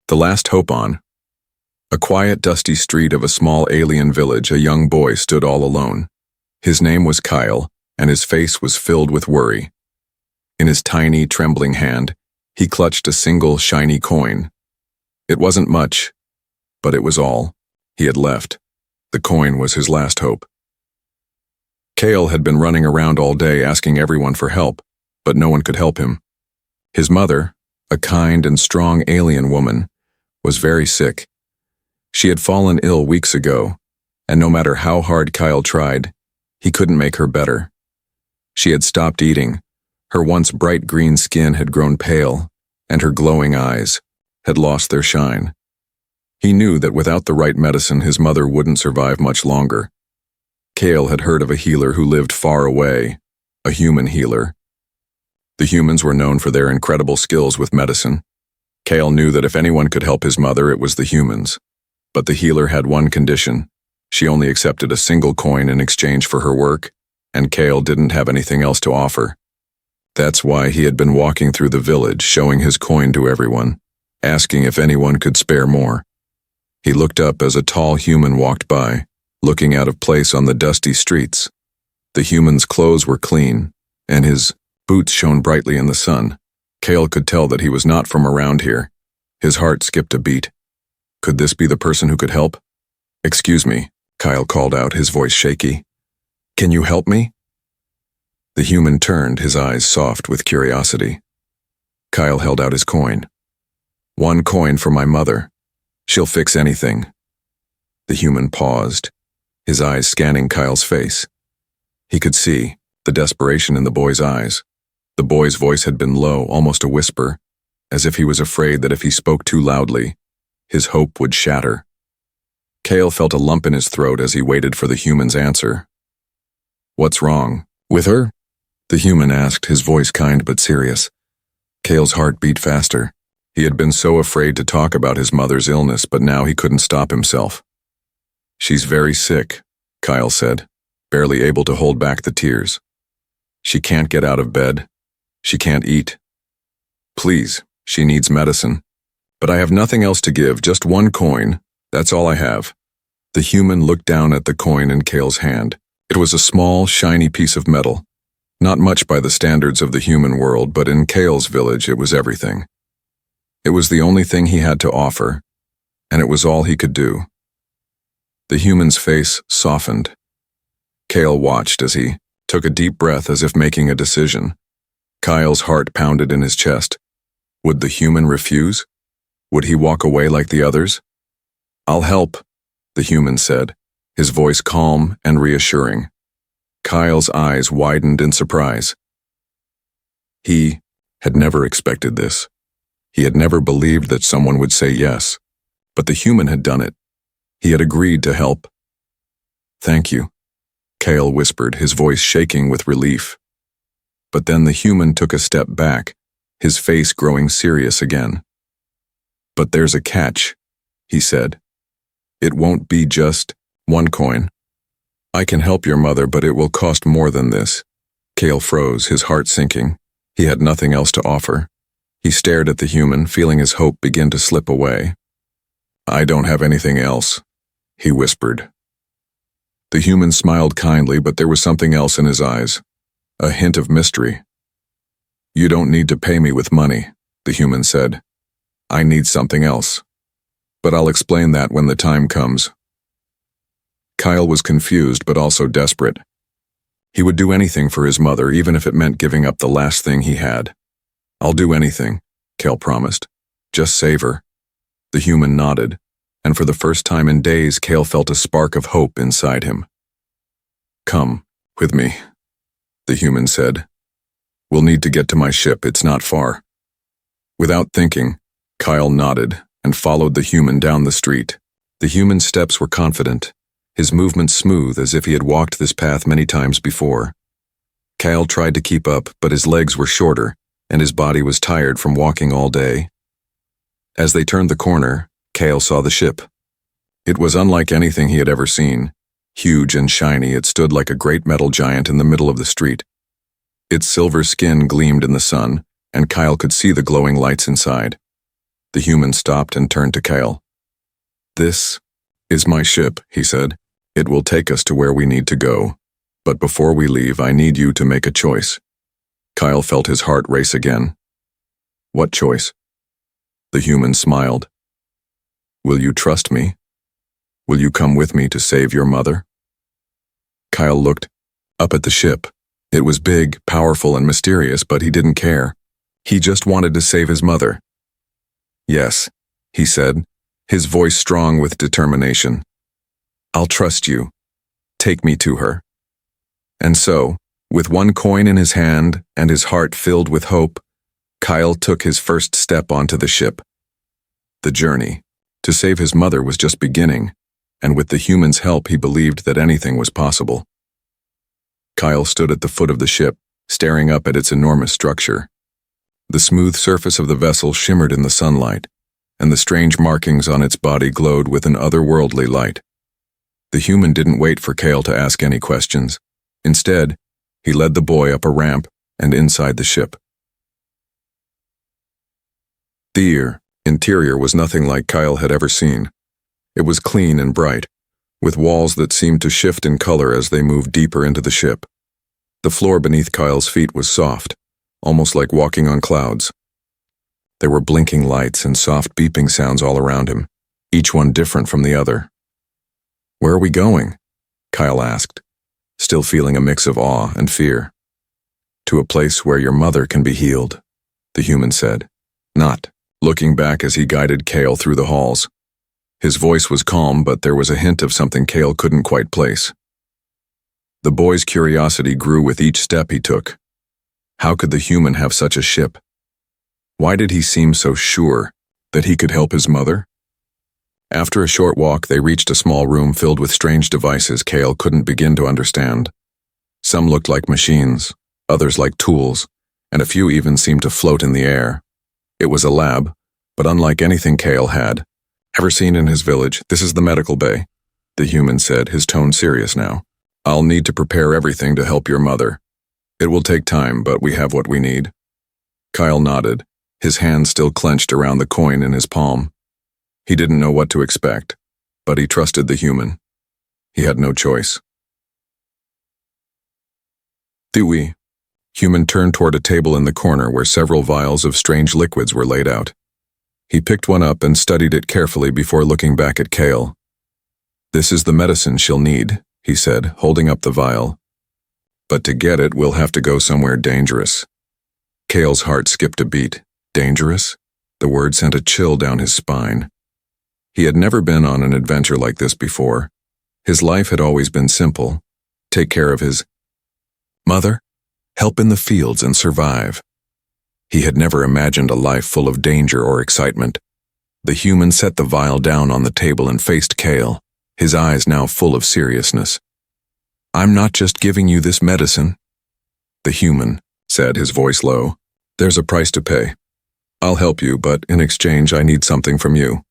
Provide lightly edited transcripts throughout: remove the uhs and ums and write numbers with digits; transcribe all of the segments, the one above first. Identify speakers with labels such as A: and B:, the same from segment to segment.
A: The Last Hope on. A quiet, dusty street of a small alien village, a young boy stood all alone. His name was Kyle, and his face was filled with worry. In his tiny, trembling hand, he clutched a single, shiny coin. It wasn't much, but it was all he had left. The coin was his last hope. Kyle had been running around all day asking everyone for help, but no one could help him. His mother, a kind and strong alien woman, was very sick. She had fallen ill weeks ago, and no matter how hard Kyle tried, he couldn't make her better. She had stopped eating, her once bright green skin had grown pale, and her glowing eyes had lost their shine. He knew that without the right medicine, his mother wouldn't survive much longer. Kyle had heard of a healer who lived far away, a human healer. The humans were known for their incredible skills with medicine. Kyle knew that if anyone could help his mother, it was the humans. But the healer had one condition. She only accepted a single coin in exchange for her work, and Kyle didn't have anything else to offer. That's why he had been walking through the village, showing his coin to everyone, asking if anyone could spare more. He looked up as a tall human walked by, looking out of place on the dusty streets. The human's clothes were clean, and his boots shone brightly in the sun. Kyle could tell that he was not from around here. His heart skipped a beat. Could this be the person who could help? "Excuse me," Kyle called out, his voice shaky. "Can you help me?" The human turned, his eyes soft with curiosity. Kyle held out his coin. "One coin for my mother. She'll fix anything." The human paused, his eyes scanning Kyle's face. He could see the desperation in the boy's eyes. The boy's voice had been low, almost a whisper, as if he was afraid that if he spoke too loudly, his hope would shatter. Kyle felt a lump in his throat as he waited for the human's answer. "What's wrong with her?" the human asked, his voice kind but serious. Kyle's heart beat faster. He had been so afraid to talk about his mother's illness, but now he couldn't stop himself. "She's very sick," Kyle said, barely able to hold back the tears. "She can't get out of bed. She can't eat. Please, she needs medicine. But I have nothing else to give, just one coin. That's all I have." The human looked down at the coin in Kyle's hand. It was a small, shiny piece of metal. Not much by the standards of the human world, but in Kyle's village it was everything. It was the only thing he had to offer, and it was all he could do. The human's face softened. Kyle watched as he took a deep breath as if making a decision. Kyle's heart pounded in his chest. Would the human refuse? Would he walk away like the others? "I'll help," the human said, his voice calm and reassuring. Kyle's eyes widened in surprise. He had never expected this. He had never believed that someone would say yes, but the human had done it. He had agreed to help. "Thank you," Kyle whispered, his voice shaking with relief. But then the human took a step back, his face growing serious again. "But there's a catch," he said. "It won't be just one coin. I can help your mother, but it will cost more than this." Kyle froze, his heart sinking. He had nothing else to offer. He stared at the human, feeling his hope begin to slip away. "I don't have anything else," he whispered. The human smiled kindly, but there was something else in his eyes, a hint of mystery. "You don't need to pay me with money," the human said. "I need something else. But I'll explain that when the time comes." Kyle was confused but also desperate. He would do anything for his mother, even if it meant giving up the last thing he had. "I'll do anything," Kyle promised. "Just save her." The human nodded, and for the first time in days, Kyle felt a spark of hope inside him. "Come with me," the human said. "We'll need to get to my ship, it's not far." Without thinking, Kyle nodded and followed the human down the street. The human's steps were confident, his movements smooth as if he had walked this path many times before. Kyle tried to keep up, but his legs were shorter, and his body was tired from walking all day. As they turned the corner, Kyle saw the ship. It was unlike anything he had ever seen. Huge and shiny, it stood like a great metal giant in the middle of the street. Its silver skin gleamed in the sun, and Kyle could see the glowing lights inside. The human stopped and turned to Kyle. "This is my ship," he said. "It will take us to where we need to go. But before we leave, I need you to make a choice." Kyle felt his heart race again. "What choice?" The human smiled. "Will you trust me? Will you come with me to save your mother?" Kyle looked up at the ship. It was big, powerful, and mysterious, but he didn't care. He just wanted to save his mother. "Yes," he said, his voice strong with determination. "I'll trust you. Take me to her." And so, with one coin in his hand and his heart filled with hope, Kyle took his first step onto the ship. The journey to save his mother was just beginning, and with the human's help he believed that anything was possible. Kyle stood at the foot of the ship, staring up at its enormous structure. The smooth surface of the vessel shimmered in the sunlight, and the strange markings on its body glowed with an otherworldly light. The human didn't wait for Kyle to ask any questions. Instead, he led the boy up a ramp and inside the ship. The interior was nothing like Kyle had ever seen. It was clean and bright, with walls that seemed to shift in color as they moved deeper into the ship. The floor beneath Kyle's feet was soft, almost like walking on clouds. There were blinking lights and soft beeping sounds all around him, each one different from the other. "Where are we going?" Kyle asked, still feeling a mix of awe and fear. "To a place where your mother can be healed," the human said, not looking back as he guided Kale through the halls. His voice was calm, but there was a hint of something Kale couldn't quite place. The boy's curiosity grew with each step he took. How could the human have such a ship? Why did he seem so sure that he could help his mother? After a short walk, they reached a small room filled with strange devices Kale couldn't begin to understand. Some looked like machines, others like tools, and a few even seemed to float in the air. It was a lab, but unlike anything Kale had ever seen in his village. "This is the medical bay," the human said, his tone serious now. "I'll need to prepare everything to help your mother. It will take time, but we have what we need." Kyle nodded, his hand still clenched around the coin in his palm. He didn't know what to expect, but he trusted the human. He had no choice. The human turned toward a table in the corner where several vials of strange liquids were laid out. He picked one up and studied it carefully before looking back at Kale. "This is the medicine she'll need," he said, holding up the vial. "But to get it, we'll have to go somewhere dangerous." Kale's heart skipped a beat. Dangerous? The word sent a chill down his spine. He had never been on an adventure like this before. His life had always been simple. Take care of his mother, help in the fields, and survive. He had never imagined a life full of danger or excitement. The human set the vial down on the table and faced Kale, his eyes now full of seriousness. "I'm not just giving you this medicine," the human said, his voice low. "There's a price to pay. I'll help you, but in exchange I need something from you."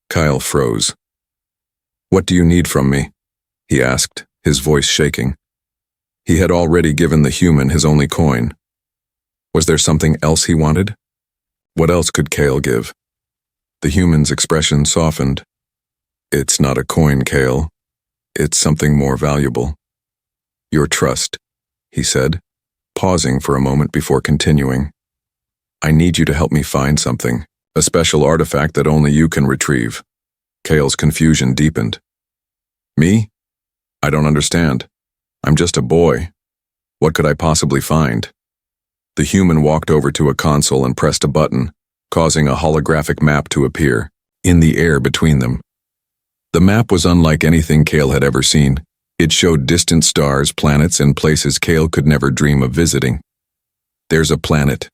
A: Kyle froze. "What do you need from me?" he asked, his voice shaking. He had already given the human his only coin. Was there something else he wanted? What else could Kale give? The human's expression softened. "It's not a coin, Kale. It's something more valuable. Your trust," he said, pausing for a moment before continuing. "I need you to help me find something, a special artifact that only you can retrieve." Kale's confusion deepened. "Me? I don't understand. I'm just a boy. What could I possibly find?" The human walked over to a console and pressed a button, causing a holographic map to appear in the air between them. The map was unlike anything Kale had ever seen. It showed distant stars, planets, and places Kale could never dream of visiting. "There's a planet,"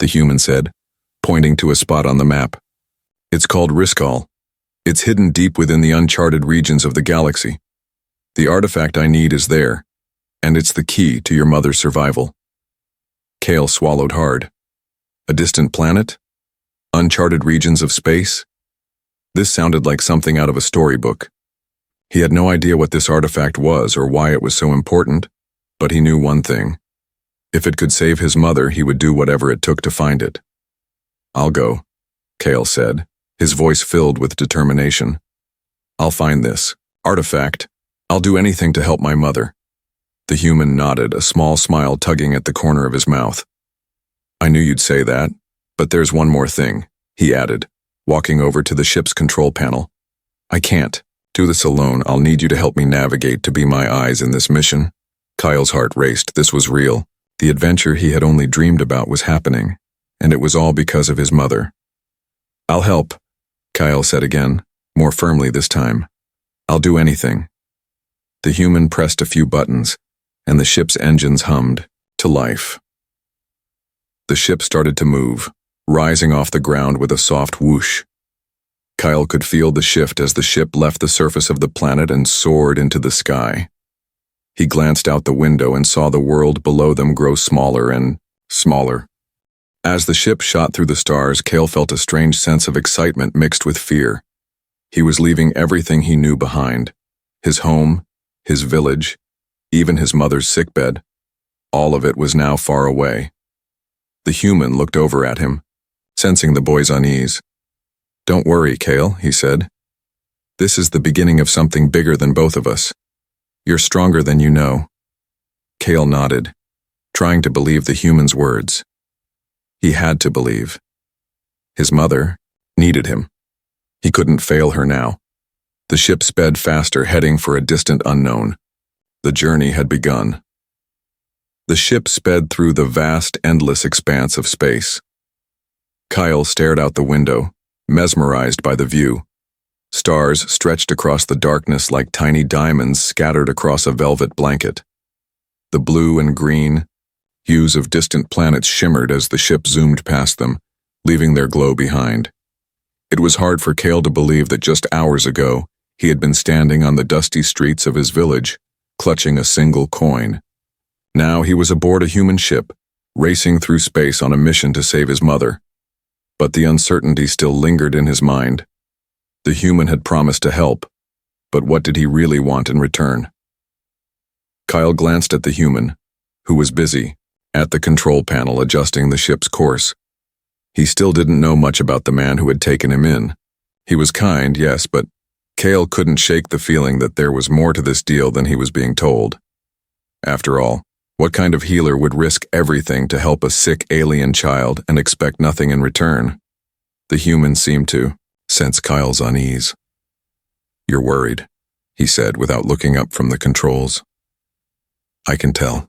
A: the human said, pointing to a spot on the map. "It's called Riskal. It's hidden deep within the uncharted regions of the galaxy. The artifact I need is there, and it's the key to your mother's survival." Kale swallowed hard. A distant planet? Uncharted regions of space? This sounded like something out of a storybook. He had no idea what this artifact was or why it was so important, but he knew one thing. If it could save his mother, he would do whatever it took to find it. "I'll go," Kale said, his voice filled with determination. I'll find this artifact. I'll do anything to help my mother. The human nodded, a small smile tugging at the corner of his mouth. I knew you'd say that, but there's one more thing, he added, walking over to the ship's control panel. I can't do this alone. I'll need you to help me navigate to be my eyes in this mission. Kyle's heart raced. This was real. The adventure he had only dreamed about was happening, and it was all because of his mother. I'll help, Kyle said again, more firmly this time. I'll do anything. The human pressed a few buttons, and the ship's engines hummed to life. The ship started to move, rising off the ground with a soft whoosh. Kyle could feel the shift as the ship left the surface of the planet and soared into the sky. He glanced out the window and saw the world below them grow smaller and smaller. As the ship shot through the stars, Kale felt a strange sense of excitement mixed with fear. He was leaving everything he knew behind. His home, his village, even his mother's sickbed. All of it was now far away. The human looked over at him, sensing the boy's unease. Don't worry, Kale, he said. This is the beginning of something bigger than both of us. You're stronger than you know. Kale nodded, trying to believe the human's words. He had to believe. His mother needed him. He couldn't fail her now. The ship sped faster, heading for a distant unknown. The journey had begun. The ship sped through the vast, endless expanse of space. Kyle stared out the window, mesmerized by the view. Stars stretched across the darkness like tiny diamonds scattered across a velvet blanket. The blue and green hues of distant planets shimmered as the ship zoomed past them, leaving their glow behind. It was hard for Kale to believe that just hours ago, he had been standing on the dusty streets of his village, clutching a single coin. Now he was aboard a human ship, racing through space on a mission to save his mother. But the uncertainty still lingered in his mind. The human had promised to help, but what did he really want in return? Kyle glanced at the human, who was busy, at the control panel adjusting the ship's course. He still didn't know much about the man who had taken him in. He was kind, yes, but Kale couldn't shake the feeling that there was more to this deal than he was being told. After all, what kind of healer would risk everything to help a sick alien child and expect nothing in return? The human seemed to sense Kyle's unease. You're worried, he said without looking up from the controls. I can tell.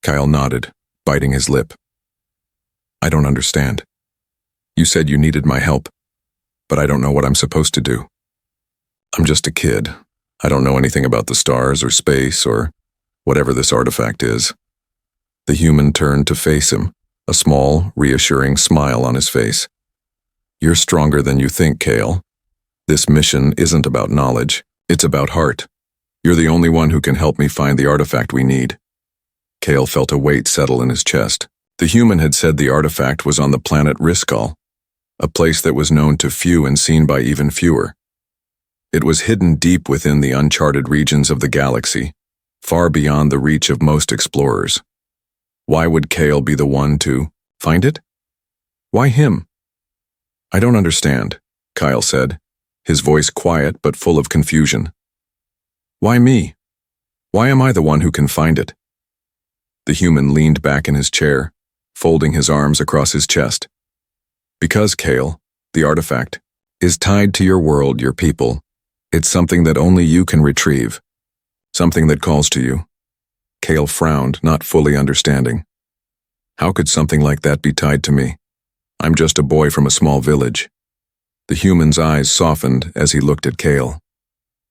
A: Kyle nodded, biting his lip. I don't understand. You said you needed my help, but I don't know what I'm supposed to do. I'm just a kid. I don't know anything about the stars or space or whatever this artifact is. The human turned to face him, a small, reassuring smile on his face. You're stronger than you think, Kale. This mission isn't about knowledge. It's about heart. You're the only one who can help me find the artifact we need. Kale felt a weight settle in his chest. The human had said the artifact was on the planet Riskal, a place that was known to few and seen by even fewer. It was hidden deep within the uncharted regions of the galaxy, far beyond the reach of most explorers. Why would Kale be the one to find it? Why him? I don't understand, Kyle said, his voice quiet but full of confusion. Why me? Why am I the one who can find it? The human leaned back in his chair, folding his arms across his chest. Because, Kale, the artifact, is tied to your world, your people. It's something that only you can retrieve. Something that calls to you. Kale frowned, not fully understanding. How could something like that be tied to me? I'm just a boy from a small village. The human's eyes softened as he looked at Kale.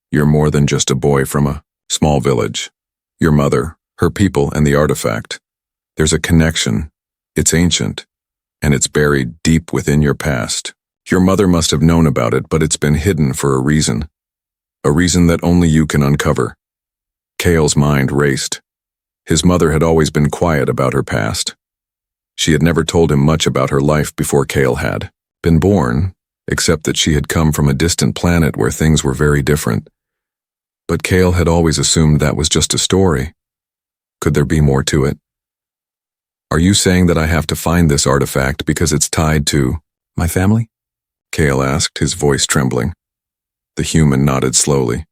A: You're more than just a boy from a small village. Your mother, her people, and the artifact. There's a connection. It's ancient, and it's buried deep within your past. Your mother must have known about it, but it's been hidden for a reason. A reason that only you can uncover. Kale's mind raced. His mother had always been quiet about her past. She had never told him much about her life before Kale had been born, except that she had come from a distant planet where things were very different. But Kale had always assumed that was just a story. Could there be more to it? Are you saying that I have to find this artifact because it's tied to my family? Kale asked, his voice trembling. The human nodded slowly.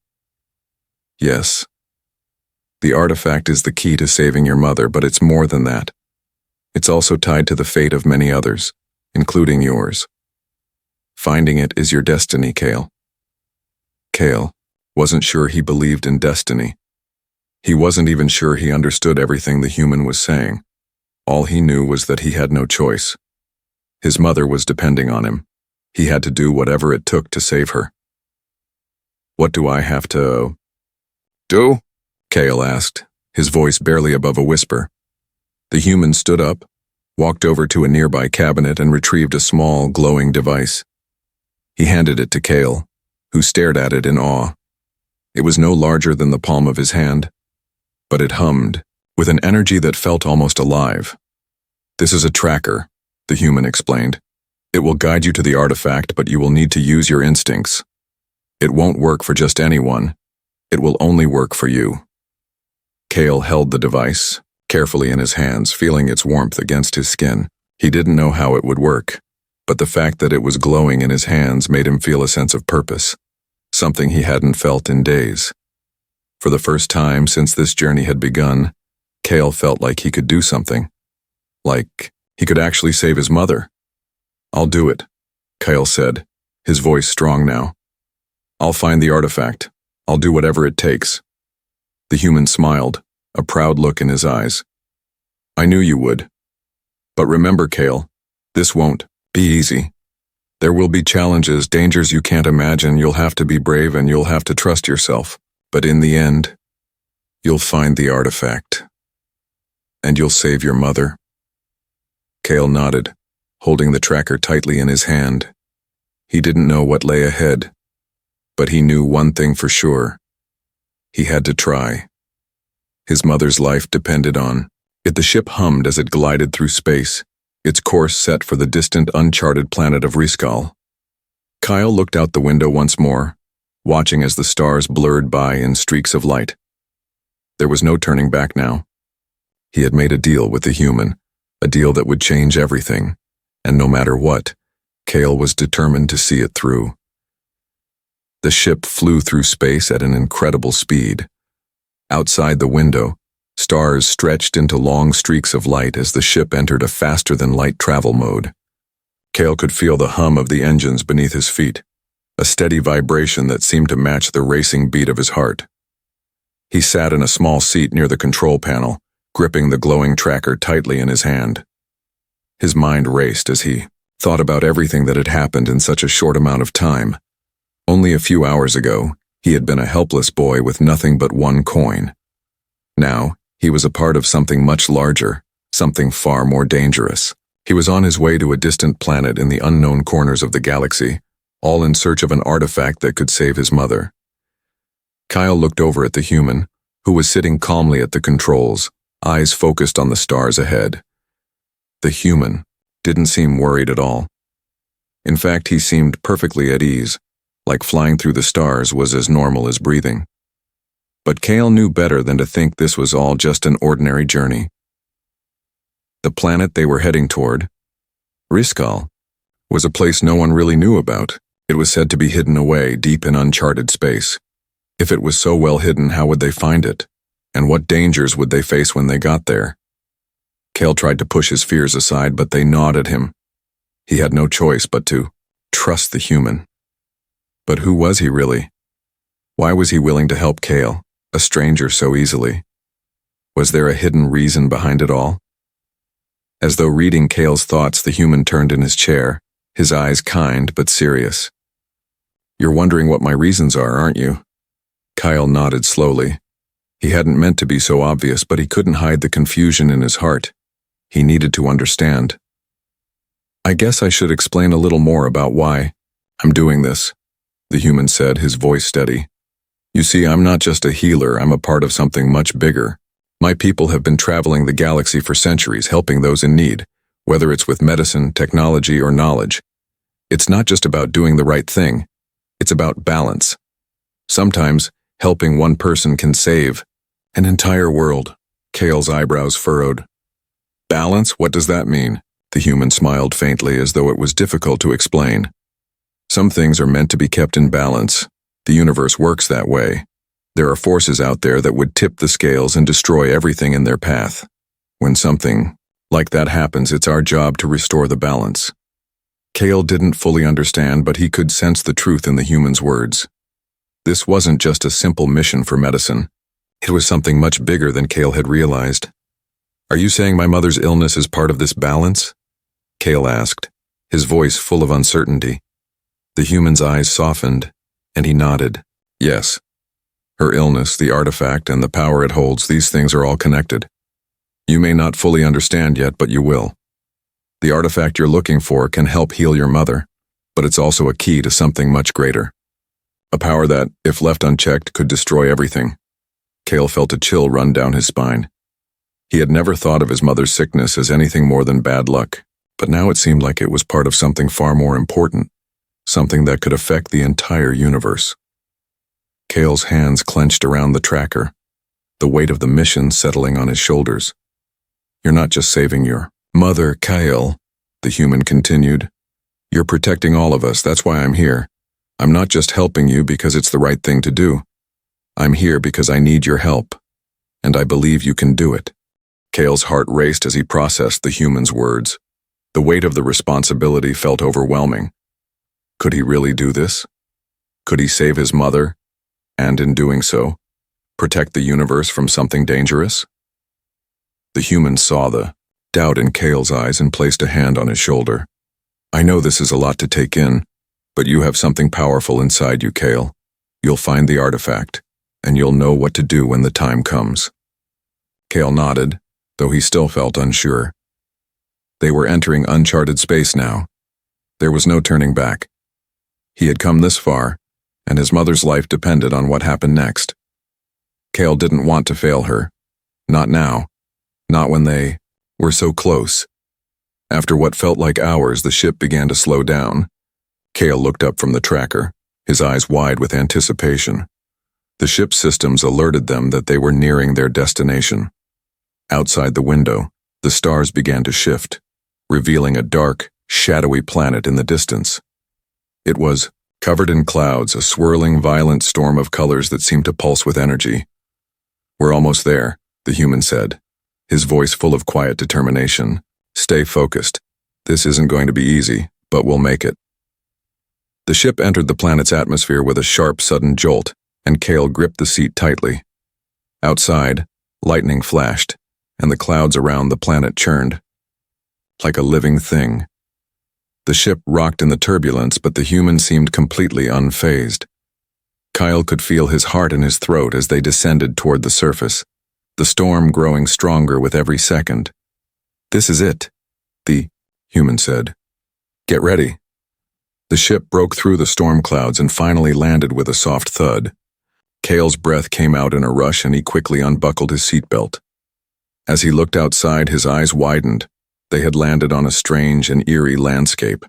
A: Yes. The artifact is the key to saving your mother, but it's more than that. It's also tied to the fate of many others, including yours. Finding it is your destiny, Kale. Kale wasn't sure he believed in destiny. He wasn't even sure he understood everything the human was saying. All he knew was that he had no choice. His mother was depending on him. He had to do whatever it took to save her. What do I have to do? Kale asked, his voice barely above a whisper. The human stood up, walked over to a nearby cabinet and retrieved a small, glowing device. He handed it to Kale, who stared at it in awe. It was no larger than the palm of his hand, but it hummed, with an energy that felt almost alive. This is a tracker, the human explained. It will guide you to the artifact, but you will need to use your instincts. It won't work for just anyone. It will only work for you. Kale held the device carefully in his hands, feeling its warmth against his skin. He didn't know how it would work, but the fact that it was glowing in his hands made him feel a sense of purpose, something he hadn't felt in days. For the first time since this journey had begun, Kale felt like he could do something. Like he could actually save his mother. I'll do it, Kale said, his voice strong now. I'll find the artifact. I'll do whatever it takes. The human smiled, a proud look in his eyes. I knew you would. But remember, Kale, this won't be easy. There will be challenges, dangers you can't imagine. You'll have to be brave and you'll have to trust yourself. But in the end, you'll find the artifact. And you'll save your mother. Kale nodded, holding the tracker tightly in his hand. He didn't know what lay ahead, but he knew one thing for sure. He had to try. His mother's life depended on it. The ship hummed as it glided through space, its course set for the distant, uncharted planet of Riskal. Kyle looked out the window once more, watching as the stars blurred by in streaks of light. There was no turning back now. He had made a deal with the human, a deal that would change everything, and no matter what, Kale was determined to see it through. The ship flew through space at an incredible speed. Outside the window, stars stretched into long streaks of light as the ship entered a faster-than-light travel mode. Kale could feel the hum of the engines beneath his feet, a steady vibration that seemed to match the racing beat of his heart. He sat in a small seat near the control panel, gripping the glowing tracker tightly in his hand. His mind raced as he thought about everything that had happened in such a short amount of time. Only a few hours ago, he had been a helpless boy with nothing but one coin. Now, he was a part of something much larger, something far more dangerous. He was on his way to a distant planet in the unknown corners of the galaxy, all in search of an artifact that could save his mother. Kyle looked over at the human, who was sitting calmly at the controls, eyes focused on the stars ahead. The human didn't seem worried at all. In fact, he seemed perfectly at ease, like flying through the stars was as normal as breathing. But Kale knew better than to think this was all just an ordinary journey. The planet they were heading toward, Riskal, was a place no one really knew about. It was said to be hidden away deep in uncharted space. If it was so well hidden, how would they find it? And what dangers would they face when they got there? Kale tried to push his fears aside, but they gnawed at him. He had no choice but to trust the human. But who was he really? Why was he willing to help Kale, a stranger, so easily? Was there a hidden reason behind it all? As though reading Kale's thoughts, the human turned in his chair, his eyes kind but serious. You're wondering what my reasons are, aren't you? Kyle nodded slowly. He hadn't meant to be so obvious, but he couldn't hide the confusion in his heart. He needed to understand. I guess I should explain a little more about why I'm doing this, the human said, his voice steady. You see, I'm not just a healer, I'm a part of something much bigger. My people have been traveling the galaxy for centuries, helping those in need, whether it's with medicine, technology, or knowledge. It's not just about doing the right thing, it's about balance. Sometimes, helping one person can save an entire world. Kale's eyebrows furrowed. Balance? What does that mean? The human smiled faintly, as though it was difficult to explain. Some things are meant to be kept in balance. The universe works that way. There are forces out there that would tip the scales and destroy everything in their path. When something like that happens, it's our job to restore the balance. Cale didn't fully understand, but he could sense the truth in the human's words. This wasn't just a simple mission for medicine. It was something much bigger than Cale had realized. "Are you saying my mother's illness is part of this balance?" Cale asked, his voice full of uncertainty. The human's eyes softened, and he nodded. "Yes. Her illness, the artifact, and the power it holds, these things are all connected. You may not fully understand yet, but you will. The artifact you're looking for can help heal your mother, but it's also a key to something much greater. A power that, if left unchecked, could destroy everything." Cale felt a chill run down his spine. He had never thought of his mother's sickness as anything more than bad luck, but now it seemed like it was part of something far more important, something that could affect the entire universe. Cale's hands clenched around the tracker, the weight of the mission settling on his shoulders. "You're not just saving your mother, Cale," the human continued. "You're protecting all of us, that's why I'm here. I'm not just helping you because it's the right thing to do. I'm here because I need your help, and I believe you can do it." Cale's heart raced as he processed the human's words. The weight of the responsibility felt overwhelming. Could he really do this? Could he save his mother, and in doing so, protect the universe from something dangerous? The human saw the doubt in Cale's eyes and placed a hand on his shoulder. "I know this is a lot to take in, but you have something powerful inside you, Cale. You'll find the artifact, and you'll know what to do when the time comes." Cale nodded, though he still felt unsure. They were entering uncharted space now. There was no turning back. He had come this far, and his mother's life depended on what happened next. Cale didn't want to fail her. Not now. Not when they were so close. After what felt like hours, the ship began to slow down. Cale looked up from the tracker, his eyes wide with anticipation. The ship's systems alerted them that they were nearing their destination. Outside the window, the stars began to shift, revealing a dark, shadowy planet in the distance. It was covered in clouds, a swirling, violent storm of colors that seemed to pulse with energy. "We're almost there," the human said, his voice full of quiet determination. "Stay focused. This isn't going to be easy, but we'll make it." The ship entered the planet's atmosphere with a sharp, sudden jolt, and Cale gripped the seat tightly. Outside, lightning flashed, and the clouds around the planet churned. Like a living thing. The ship rocked in the turbulence, but the human seemed completely unfazed. Cale could feel his heart in his throat as they descended toward the surface, the storm growing stronger with every second. "This is it," the human said. "Get ready." The ship broke through the storm clouds and finally landed with a soft thud. Cale's breath came out in a rush and he quickly unbuckled his seatbelt. As he looked outside, his eyes widened. They had landed on a strange and eerie landscape.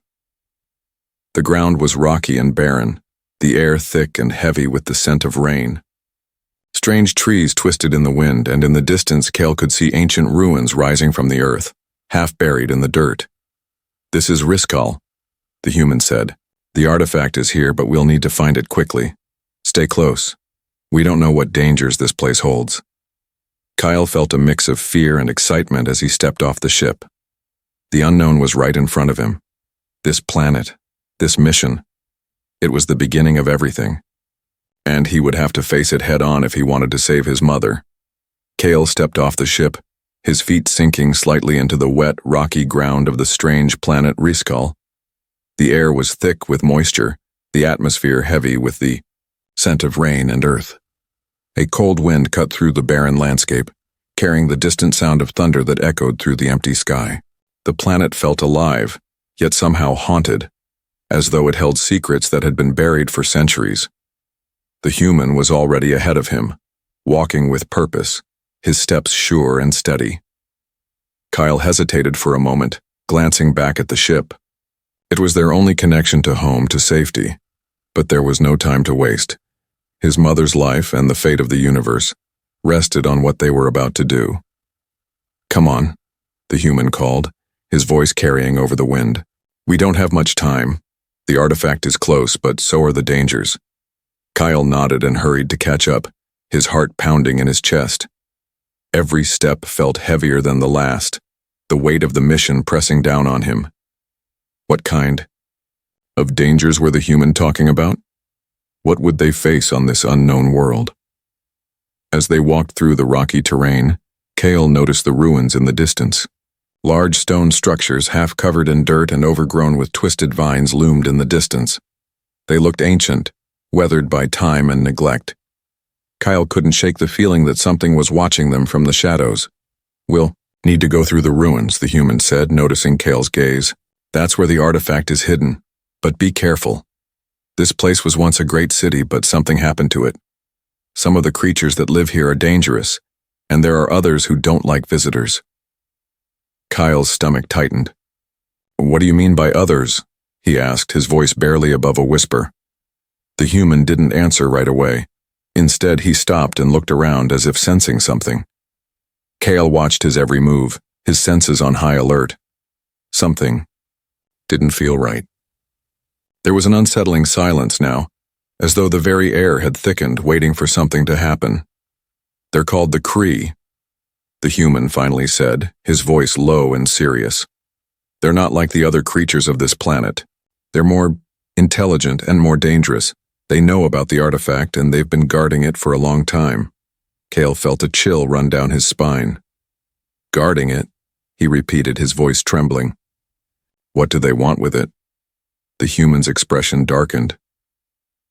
A: The ground was rocky and barren, the air thick and heavy with the scent of rain. Strange trees twisted in the wind, and in the distance Cale could see ancient ruins rising from the earth, half buried in the dirt. "This is Riskal," the human said. "The artifact is here, but we'll need to find it quickly. Stay close. We don't know what dangers this place holds." Cale felt a mix of fear and excitement as he stepped off the ship. The unknown was right in front of him. This planet, this mission. It was the beginning of everything. And he would have to face it head-on if he wanted to save his mother. Cale stepped off the ship, his feet sinking slightly into the wet, rocky ground of the strange planet Riskal. The air was thick with moisture, the atmosphere heavy with the scent of rain and earth. A cold wind cut through the barren landscape, carrying the distant sound of thunder that echoed through the empty sky. The planet felt alive, yet somehow haunted, as though it held secrets that had been buried for centuries. The human was already ahead of him, walking with purpose, his steps sure and steady. Cale hesitated for a moment, glancing back at the ship. It was their only connection to home, to safety, but there was no time to waste. His mother's life and the fate of the universe rested on what they were about to do. "Come on," the human called, his voice carrying over the wind. "We don't have much time." The artifact is close, but so are the dangers. Kyle nodded and hurried to catch up, his heart pounding in his chest. Every step felt heavier than the last, the weight of the mission pressing down on him. What kind of dangers were the human talking about? What would they face on this unknown world? As they walked through the rocky terrain, Kale noticed the ruins in the distance. Large stone structures, half covered in dirt and overgrown with twisted vines, loomed in the distance. They looked ancient, weathered by time and neglect. Kyle couldn't shake the feeling that something was watching them from the shadows. "We'll need to go through the ruins," the human said, noticing Kale's gaze. "That's where the artifact is hidden. But be careful. This place was once a great city, but something happened to it. Some of the creatures that live here are dangerous, and there are others who don't like visitors." Kyle's stomach tightened. "What do you mean by others?" he asked, his voice barely above a whisper. The human didn't answer right away. Instead, he stopped and looked around as if sensing something. Kale watched his every move, his senses on high alert. Something didn't feel right. There was an unsettling silence now, as though the very air had thickened, waiting for something to happen. "They're called the Kree," the human finally said, his voice low and serious. "They're not like the other creatures of this planet. They're more intelligent and more dangerous. They know about the artifact, and they've been guarding it for a long time." Kale felt a chill run down his spine. "Guarding it?" he repeated, his voice trembling. "What do they want with it?" The human's expression darkened.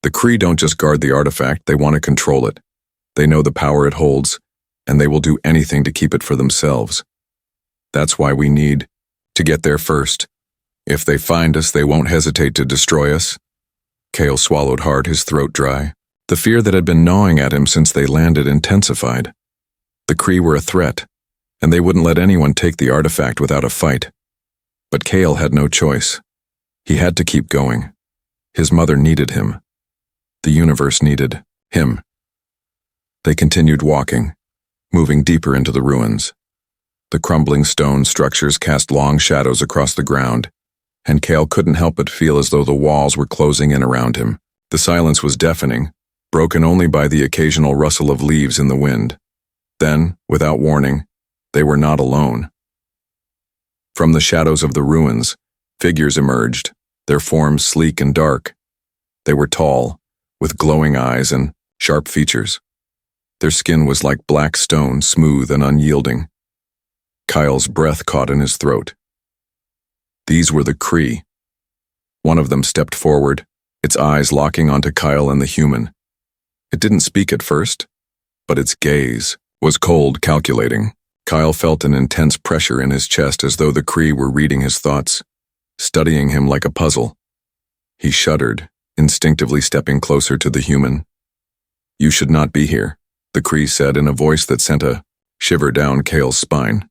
A: "The Kree don't just guard the artifact, they want to control it. They know the power it holds, and they will do anything to keep it for themselves. That's why we need to get there first. If they find us, they won't hesitate to destroy us." Kale swallowed hard, his throat dry. The fear that had been gnawing at him since they landed intensified. The Kree were a threat, and they wouldn't let anyone take the artifact without a fight. But Kale had no choice. He had to keep going. His mother needed him. The universe needed him. They continued walking, moving deeper into the ruins. The crumbling stone structures cast long shadows across the ground, and Kale couldn't help but feel as though the walls were closing in around him. The silence was deafening, broken only by the occasional rustle of leaves in the wind. Then, without warning, they were not alone. From the shadows of the ruins, figures emerged, their forms sleek and dark. They were tall, with glowing eyes and sharp features. Their skin was like black stone, smooth and unyielding. Kyle's breath caught in his throat. These were the Kree. One of them stepped forward, its eyes locking onto Kyle and the human. It didn't speak at first, but its gaze was cold, calculating. Kyle felt an intense pressure in his chest, as though the Kree were reading his thoughts, studying him like a puzzle. He shuddered, instinctively stepping closer to the human. "You should not be here," the Kree said in a voice that sent a shiver down Kale's spine.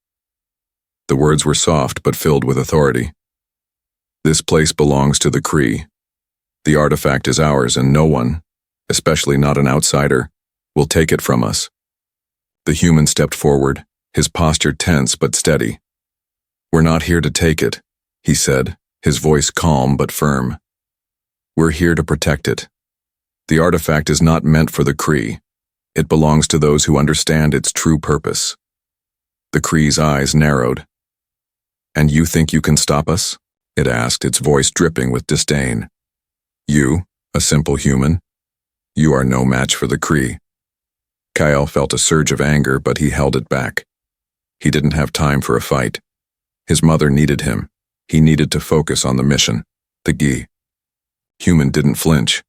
A: The words were soft but filled with authority. "This place belongs to the Kree. The artifact is ours, and no one, especially not an outsider, will take it from us." The human stepped forward, his posture tense but steady. "We're not here to take it," he said, his voice calm but firm. "We're here to protect it. The artifact is not meant for the Kree. It belongs to those who understand its true purpose." The Kree's eyes narrowed. "And you think you can stop us?" it asked, its voice dripping with disdain. "You, a simple human? You are no match for the Kree." Kyle felt a surge of anger, but he held it back. He didn't have time for a fight. His mother needed him. He needed to focus on the mission. The Gi. Human didn't flinch.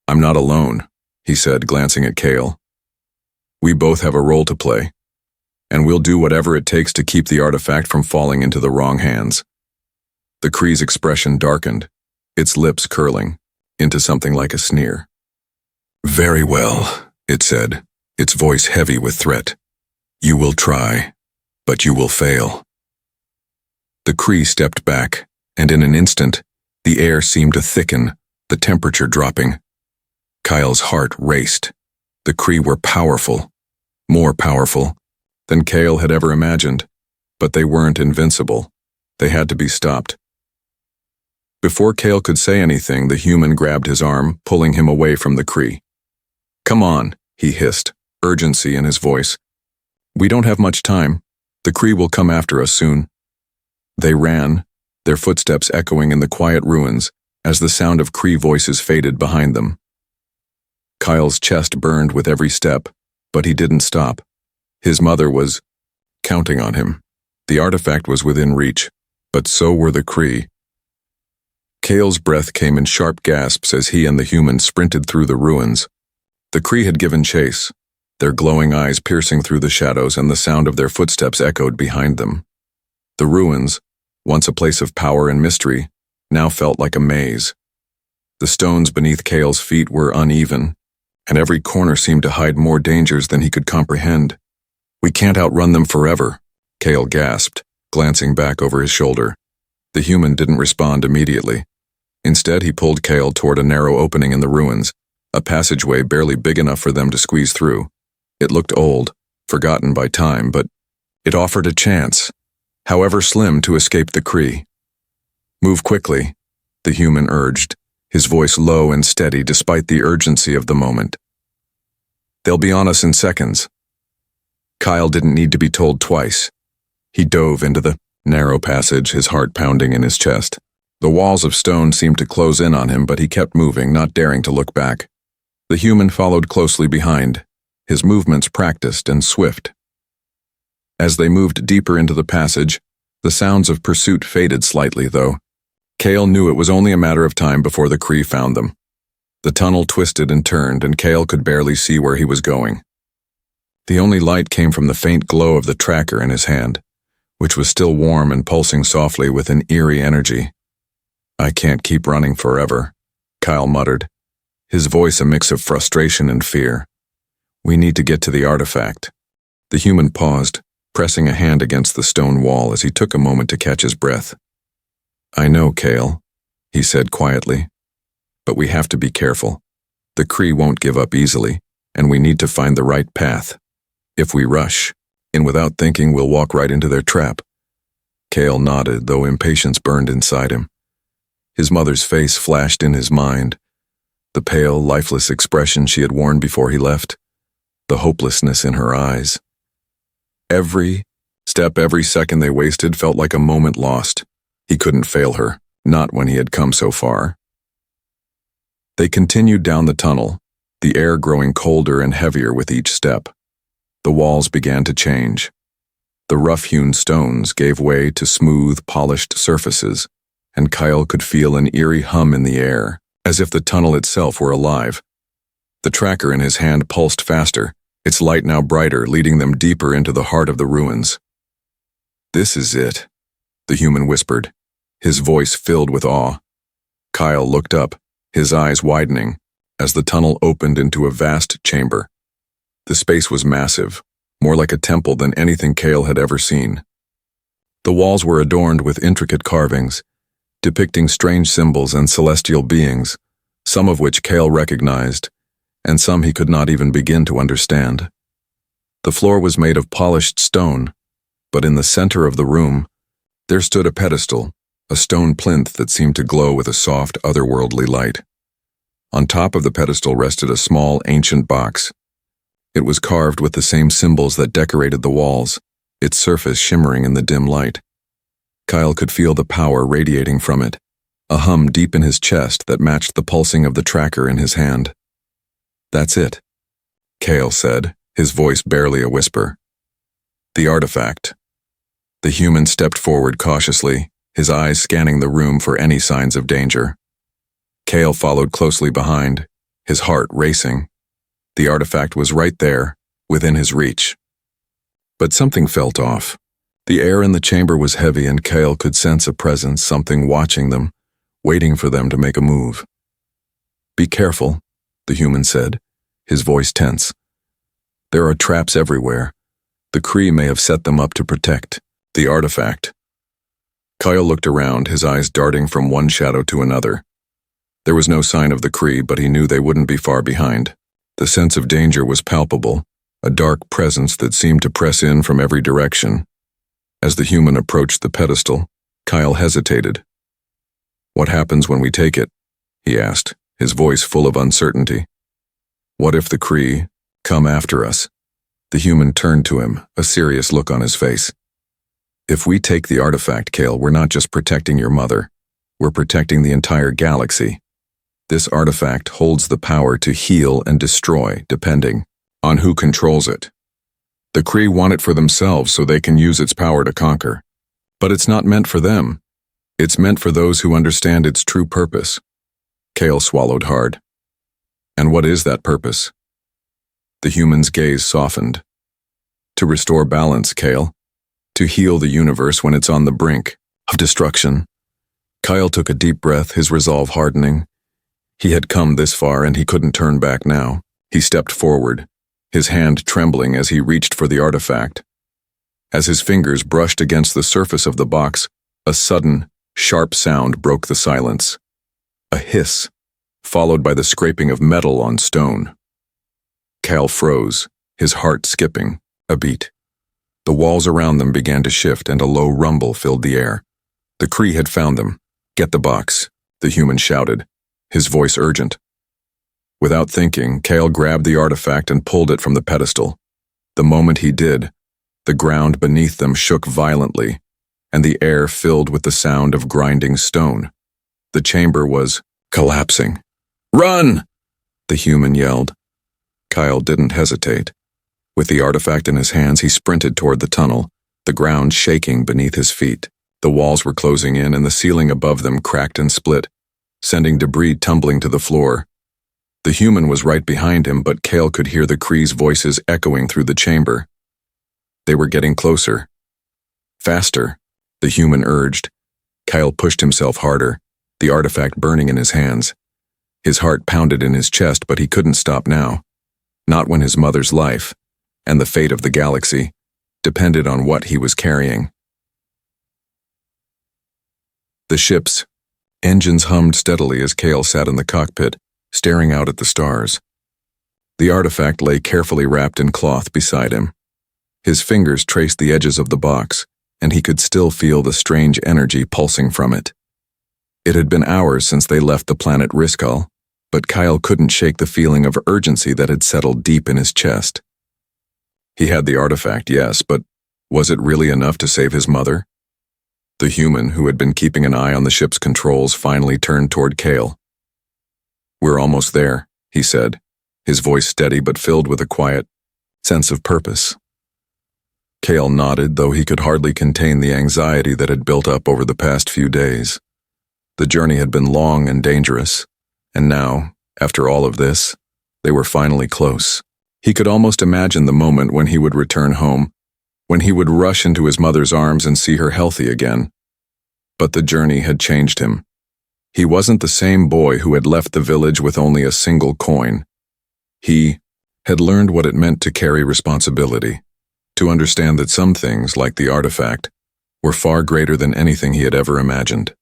A: "I'm not alone," he said, glancing at Kale. "We both have a role to play, and we'll do whatever it takes to keep the artifact from falling into the wrong hands." The Kree's expression darkened, its lips curling into something like a sneer. "Very well," it said, its voice heavy with threat. "You will try, but you will fail." The Kree stepped back, and in an instant, the air seemed to thicken, the temperature dropping. Kyle's heart raced. The Kree were powerful, more powerful than Kale had ever imagined, but they weren't invincible. They had to be stopped. Before Kale could say anything, the human grabbed his arm, pulling him away from the Kree. "Come on," he hissed, urgency in his voice. "We don't have much time. The Kree will come after us soon." They ran, their footsteps echoing in the quiet ruins as the sound of Kree voices faded behind them. Kyle's chest burned with every step, but he didn't stop. His mother was counting on him. The artifact was within reach, but so were the Kree. Kale's breath came in sharp gasps as he and the human sprinted through the ruins. The Kree had given chase, their glowing eyes piercing through the shadows, and the sound of their footsteps echoed behind them. The ruins, once a place of power and mystery, now felt like a maze. The stones beneath Kale's feet were uneven, and every corner seemed to hide more dangers than he could comprehend. "We can't outrun them forever," Kale gasped, glancing back over his shoulder. The human didn't respond immediately. Instead, he pulled Kale toward a narrow opening in the ruins, a passageway barely big enough for them to squeeze through. It looked old, forgotten by time, but it offered a chance, however slim, to escape the Kree. "Move quickly," the human urged, his voice low and steady despite the urgency of the moment. "They'll be on us in seconds." Kyle didn't need to be told twice. He dove into the narrow passage, his heart pounding in his chest. The walls of stone seemed to close in on him, but he kept moving, not daring to look back. The human followed closely behind, his movements practiced and swift. As they moved deeper into the passage, the sounds of pursuit faded slightly, though. Kale knew it was only a matter of time before the Kree found them. The tunnel twisted and turned, and Kale could barely see where he was going. The only light came from the faint glow of the tracker in his hand, which was still warm and pulsing softly with an eerie energy. "I can't keep running forever," Kyle muttered, his voice a mix of frustration and fear. "We need to get to the artifact." The human paused, pressing a hand against the stone wall as he took a moment to catch his breath. "I know, Kale," he said quietly, "but we have to be careful. The Kree won't give up easily, and we need to find the right path. If we rush in without thinking, we'll walk right into their trap." Kale nodded, though impatience burned inside him. His mother's face flashed in his mind, the pale, lifeless expression she had worn before he left, the hopelessness in her eyes. Every step, every second they wasted felt like a moment lost. He couldn't fail her, not when he had come so far. They continued down the tunnel, the air growing colder and heavier with each step. The walls began to change. The rough-hewn stones gave way to smooth, polished surfaces, and Kyle could feel an eerie hum in the air, as if the tunnel itself were alive. The tracker in his hand pulsed faster, its light now brighter, leading them deeper into the heart of the ruins. "This is it," the human whispered, his voice filled with awe. Kyle looked up, his eyes widening, as the tunnel opened into a vast chamber. The space was massive, more like a temple than anything Kale had ever seen. The walls were adorned with intricate carvings, depicting strange symbols and celestial beings, some of which Kale recognized, and some he could not even begin to understand. The floor was made of polished stone, but in the center of the room, there stood a pedestal, a stone plinth that seemed to glow with a soft, otherworldly light. On top of the pedestal rested a small, ancient box. It was carved with the same symbols that decorated the walls, its surface shimmering in the dim light. Kyle could feel the power radiating from it, a hum deep in his chest that matched the pulsing of the tracker in his hand. "That's it," Kale said, his voice barely a whisper. "The artifact." The human stepped forward cautiously, his eyes scanning the room for any signs of danger. Kale followed closely behind, his heart racing. The artifact was right there, within his reach. But something felt off. The air in the chamber was heavy, and Kale could sense a presence, something watching them, waiting for them to make a move. "Be careful," the human said, his voice tense. "There are traps everywhere. The Kree may have set them up to protect the artifact." Kyle looked around, his eyes darting from one shadow to another. There was no sign of the Kree, but he knew they wouldn't be far behind. The sense of danger was palpable, a dark presence that seemed to press in from every direction. As the human approached the pedestal, Kyle hesitated. "What happens when we take it?" he asked, his voice full of uncertainty. "What if the Kree come after us?" The human turned to him, a serious look on his face. "If we take the artifact, Kale, we're not just protecting your mother. We're protecting the entire galaxy. This artifact holds the power to heal and destroy, depending on who controls it. The Kree want it for themselves so they can use its power to conquer. But it's not meant for them. It's meant for those who understand its true purpose." Kale swallowed hard. "And what is that purpose?" The human's gaze softened. "To restore balance, Kale. To heal the universe when it's on the brink of destruction." Kyle took a deep breath, his resolve hardening. He had come this far and he couldn't turn back now. He stepped forward, his hand trembling as he reached for the artifact. As his fingers brushed against the surface of the box, a sudden, sharp sound broke the silence. A hiss, followed by the scraping of metal on stone. Cal froze, his heart skipping a beat. The walls around them began to shift and a low rumble filled the air. The Kree had found them. "Get the box," the human shouted, his voice urgent. Without thinking, Kale grabbed the artifact and pulled it from the pedestal. The moment he did, the ground beneath them shook violently, and the air filled with the sound of grinding stone. The chamber was collapsing. "Run!" the human yelled. Kyle didn't hesitate. With the artifact in his hands, he sprinted toward the tunnel, the ground shaking beneath his feet. The walls were closing in and the ceiling above them cracked and split, sending debris tumbling to the floor. The human was right behind him, but Kale could hear the Kree's voices echoing through the chamber. They were getting closer. "Faster," the human urged. Kyle pushed himself harder, the artifact burning in his hands. His heart pounded in his chest, but he couldn't stop now. Not when his mother's life, and the fate of the galaxy, depended on what he was carrying. The ship's engines hummed steadily as Kale sat in the cockpit, staring out at the stars. The artifact lay carefully wrapped in cloth beside him. His fingers traced the edges of the box, and he could still feel the strange energy pulsing from it. It had been hours since they left the planet Riskal, but Kyle couldn't shake the feeling of urgency that had settled deep in his chest. He had the artifact, yes, but was it really enough to save his mother? The human, who had been keeping an eye on the ship's controls, finally turned toward Kale. "We're almost there," he said, his voice steady but filled with a quiet sense of purpose. Kale nodded, though he could hardly contain the anxiety that had built up over the past few days. The journey had been long and dangerous, and now, after all of this, they were finally close. He could almost imagine the moment when he would return home, when he would rush into his mother's arms and see her healthy again. But the journey had changed him. He wasn't the same boy who had left the village with only a single coin. He had learned what it meant to carry responsibility, to understand that some things, like the artifact, were far greater than anything he had ever imagined.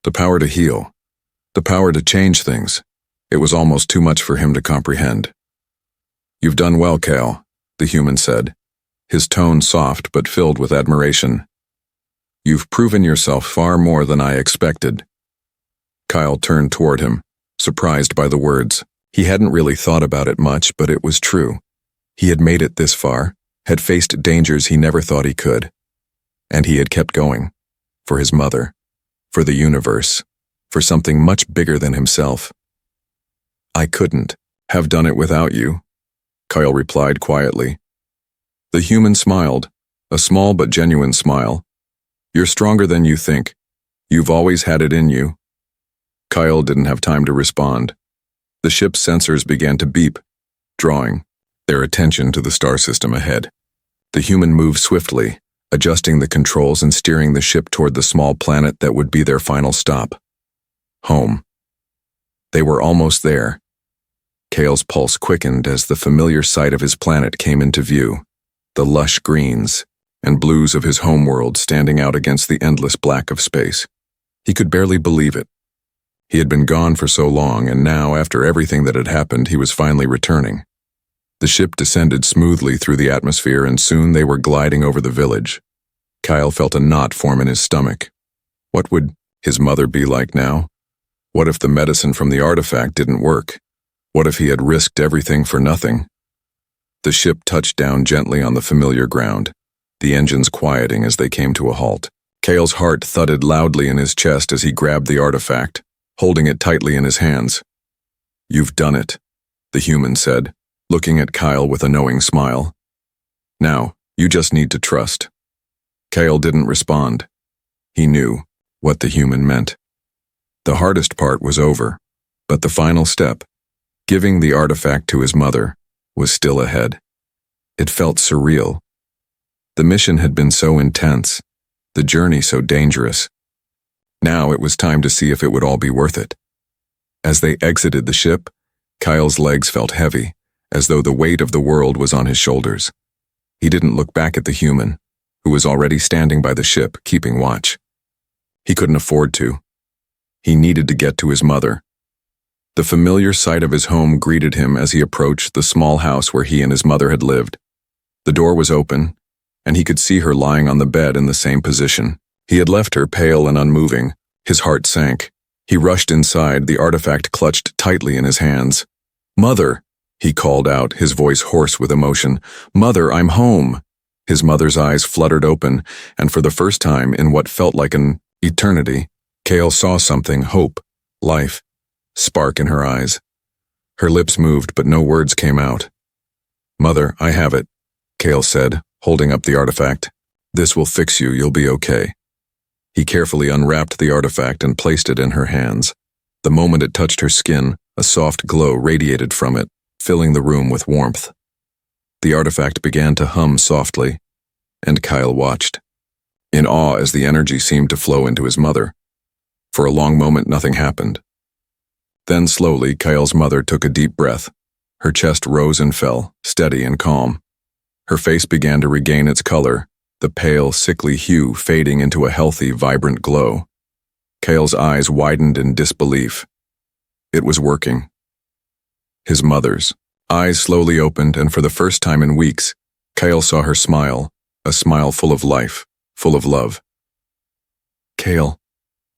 A: The power to heal, the power to change things, it was almost too much for him to comprehend. "You've done well, Kale," the human said, his tone soft but filled with admiration. "You've proven yourself far more than I expected." Kyle turned toward him, surprised by the words. He hadn't really thought about it much, but it was true. He had made it this far, had faced dangers he never thought he could. And he had kept going. For his mother. For the universe. For something much bigger than himself. "I couldn't have done it without you," Kyle replied quietly. The human smiled, a small but genuine smile. "You're stronger than you think. You've always had it in you." Kyle didn't have time to respond. The ship's sensors began to beep, drawing their attention to the star system ahead. The human moved swiftly, adjusting the controls and steering the ship toward the small planet that would be their final stop. Home. They were almost there. Kale's pulse quickened as the familiar sight of his planet came into view, the lush greens and blues of his homeworld standing out against the endless black of space. He could barely believe it. He had been gone for so long, and now, after everything that had happened, he was finally returning. The ship descended smoothly through the atmosphere, and soon they were gliding over the village. Kyle felt a knot form in his stomach. What would his mother be like now? What if the medicine from the artifact didn't work? What if he had risked everything for nothing? The ship touched down gently on the familiar ground, the engines quieting as they came to a halt. Kale's heart thudded loudly in his chest as he grabbed the artifact, holding it tightly in his hands. "You've done it," the human said, looking at Kyle with a knowing smile. "Now, you just need to trust." Kale didn't respond. He knew what the human meant. The hardest part was over, but the final step, giving the artifact to his mother, was still ahead. It felt surreal. The mission had been so intense, the journey so dangerous. Now it was time to see if it would all be worth it. As they exited the ship, Kyle's legs felt heavy, as though the weight of the world was on his shoulders. He didn't look back at the human, who was already standing by the ship, keeping watch. He couldn't afford to. He needed to get to his mother. The familiar sight of his home greeted him as he approached the small house where he and his mother had lived. The door was open, and he could see her lying on the bed in the same position. He had left her pale and unmoving. His heart sank. He rushed inside, the artifact clutched tightly in his hands. "Mother!" he called out, his voice hoarse with emotion. "Mother, I'm home!" His mother's eyes fluttered open, and for the first time in what felt like an eternity, Kale saw something, hope, life, spark in her eyes. Her lips moved, but no words came out. "Mother, I have it," Kale said, holding up the artifact. "This will fix you, you'll be okay." He carefully unwrapped the artifact and placed it in her hands. The moment it touched her skin, a soft glow radiated from it, filling the room with warmth. The artifact began to hum softly, and Kyle watched, in awe as the energy seemed to flow into his mother. For a long moment, nothing happened. Then slowly, Kyle's mother took a deep breath. Her chest rose and fell, steady and calm. Her face began to regain its color, the pale, sickly hue fading into a healthy, vibrant glow. Kyle's eyes widened in disbelief. It was working. His mother's eyes slowly opened, and for the first time in weeks, Kyle saw her smile, a smile full of life, full of love. "Kale,"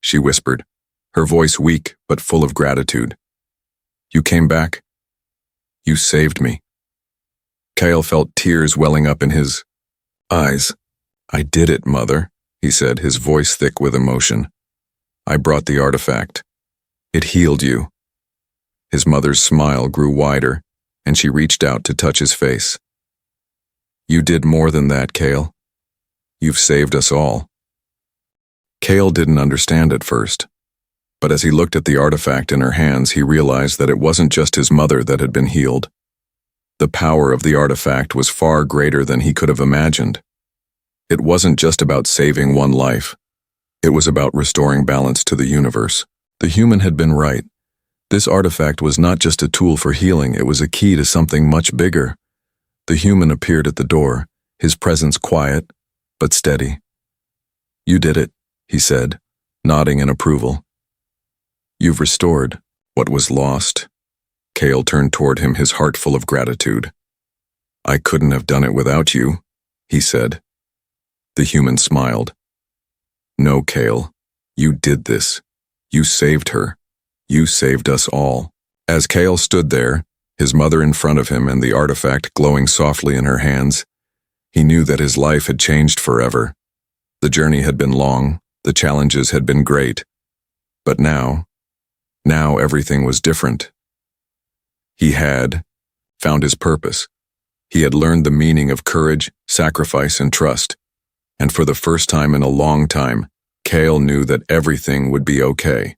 A: she whispered, her voice weak but full of gratitude. "You came back. You saved me." Kyle felt tears welling up in his eyes. "I did it, Mother," he said, his voice thick with emotion. "I brought the artifact. It healed you." His mother's smile grew wider, and she reached out to touch his face. "You did more than that, Kale. You've saved us all." Kale didn't understand at first, but as he looked at the artifact in her hands, he realized that it wasn't just his mother that had been healed. The power of the artifact was far greater than he could have imagined. It wasn't just about saving one life. It was about restoring balance to the universe. The human had been right. This artifact was not just a tool for healing, it was a key to something much bigger. The human appeared at the door, his presence quiet, but steady. "You did it," he said, nodding in approval. "You've restored what was lost." Kale turned toward him, his heart full of gratitude. "I couldn't have done it without you," he said. The human smiled. "No, Kale, you did this. You saved her. You saved us all." As Kale stood there, his mother in front of him and the artifact glowing softly in her hands, he knew that his life had changed forever. The journey had been long, the challenges had been great, but now everything was different. He had found his purpose. He had learned the meaning of courage, sacrifice, and trust, and for the first time in a long time, Kale knew that everything would be okay.